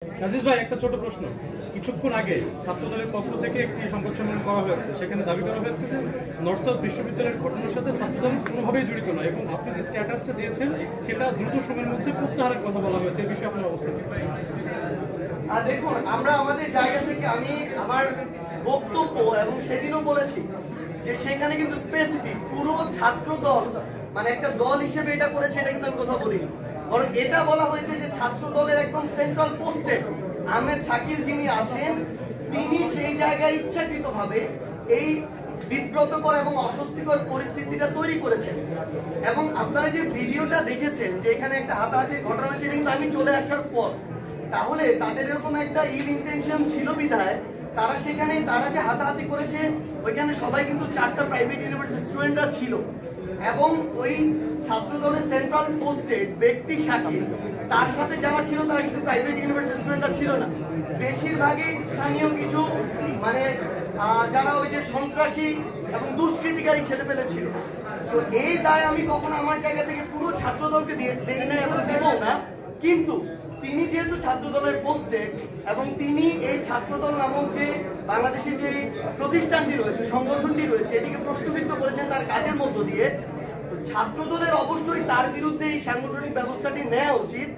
আজিজ ভাই, একটা ছোট প্রশ্ন। কিছুক্ষণ আগে ছাত্রদলের পক্ষ থেকে একটি সংবাদ সম্মেলন করা হয়েছে, সেখানে দাবি করা হয়েছে যে নর্থ সাউথ বিশ্ববিদ্যালয়ের ঘটনার সাথে ছাত্রদল কোনোভাবেই জড়িত নয় এবং আপনি যে স্ট্যাটাসটা দিয়েছেন সেটা দ্রুত সময়ের মধ্যে প্রত্যাহারের কথা বলা হয়েছে। এই বিষয়ে আপনার অবস্থা কি? দেখুন, আমরা আমাদের জায়গা থেকে আমি আমার বক্তব্য এবং সেদিনও বলেছি যে সেখানে কিন্তু স্পেসিফিক পুরো ছাত্র দল মানে একটা দল হিসেবে এটা করেছে, এটা কিন্তু আমি কোথাও বলিনি। বরং এটা বলা হয়েছে যে ছাত্র দলের একদম সেন্ট্রাল পোস্টে আহমেদ শাকিল যিনি আছেন, তিনি সেই জায়গায় ইচ্ছাকৃতভাবে এই বিব্রতকর এবং অস্বস্তিকর পরিস্থিতিটা তৈরি করেছেন। এবং আপনারা যে ভিডিওটা দেখেছেন যে এখানে একটা হাতাহাতির ঘটনা হয়েছে, কিন্তু আমি চলে আসার পর, তাহলে তাদের এরকম একটা ইল ইন্টেনশন ছিল বিধায় তারা সেখানে তারা যে হাতাহাতি করেছে ওইখানে সবাই কিন্তু 4টা প্রাইভেট ইউনিভার্সিটি স্টুডেন্টরা ছিল এবং ওই ছাত্র দলের সেন্ট্রাল পোস্টেড ব্যক্তি শাকিল তার সাথে যারা ছিল তারা কিন্তু প্রাইভেট ইউনিভার্সিটি স্টুডেন্টরা ছিল না, বেশিরভাগই স্থানীয় কিছু মানে যারা ওই যে সন্ত্রাসী এবং দুষ্কৃতিকারী ছেলেপেলে ছিল। তো এই দায় আমি কখনো আমার জায়গা থেকে পুরো ছাত্র দলকে দেই না এবং দেবও না। কিন্তু তিনি যেহেতু ছাত্রদলের পোস্টে এবং তিনি এই ছাত্রদল নামক যে বাংলাদেশের যে প্রতিষ্ঠানটি রয়েছে, সংগঠনটি রয়েছে, এটিকে প্রশ্নবিদ্ধ করেছেন তার কাজের মধ্য দিয়ে, তো ছাত্রদলের অবশ্যই তার বিরুদ্ধে এই সাংগঠনিক ব্যবস্থাটি নেওয়া উচিত।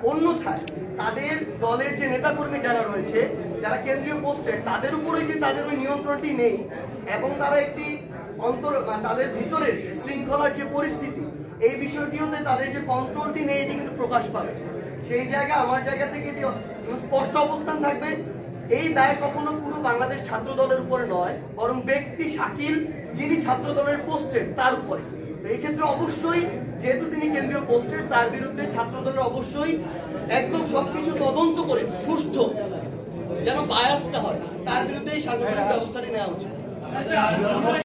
অন্যথায় তাদের দলের যে নেতাকর্মী যারা রয়েছে, যারা কেন্দ্রীয় পোস্টে, তাদের উপরে যে তাদের ওই নিয়ন্ত্রণটি নেই এবং তারা একটি তাদের ভিতরের শৃঙ্খলার যে পরিস্থিতি, এই বিষয়টিতে তাদের যে কন্ট্রোলটি নেই, এটি কিন্তু প্রকাশ পাবে। সেই জায়গা আমার জায়গা থেকে এটি স্পষ্ট অবস্থান থাকবে। এই দায় কখনো পুরো বাংলাদেশ ছাত্র দলের উপরে নয়, বরং ব্যক্তি শাকিল যিনি ছাত্র দলের পোস্টেড তার উপরে। তো এই ক্ষেত্রে অবশ্যই যেহেতু তিনি কেন্দ্রীয় পোস্টেড, তার বিরুদ্ধে ছাত্র দলের অবশ্যই একদম সবকিছু তদন্ত করে সুষ্ঠু যেন বায়াসটা হয়, তার বিরুদ্ধে এই সাংগঠনিক ব্যবস্থাটি নেওয়া উচিত।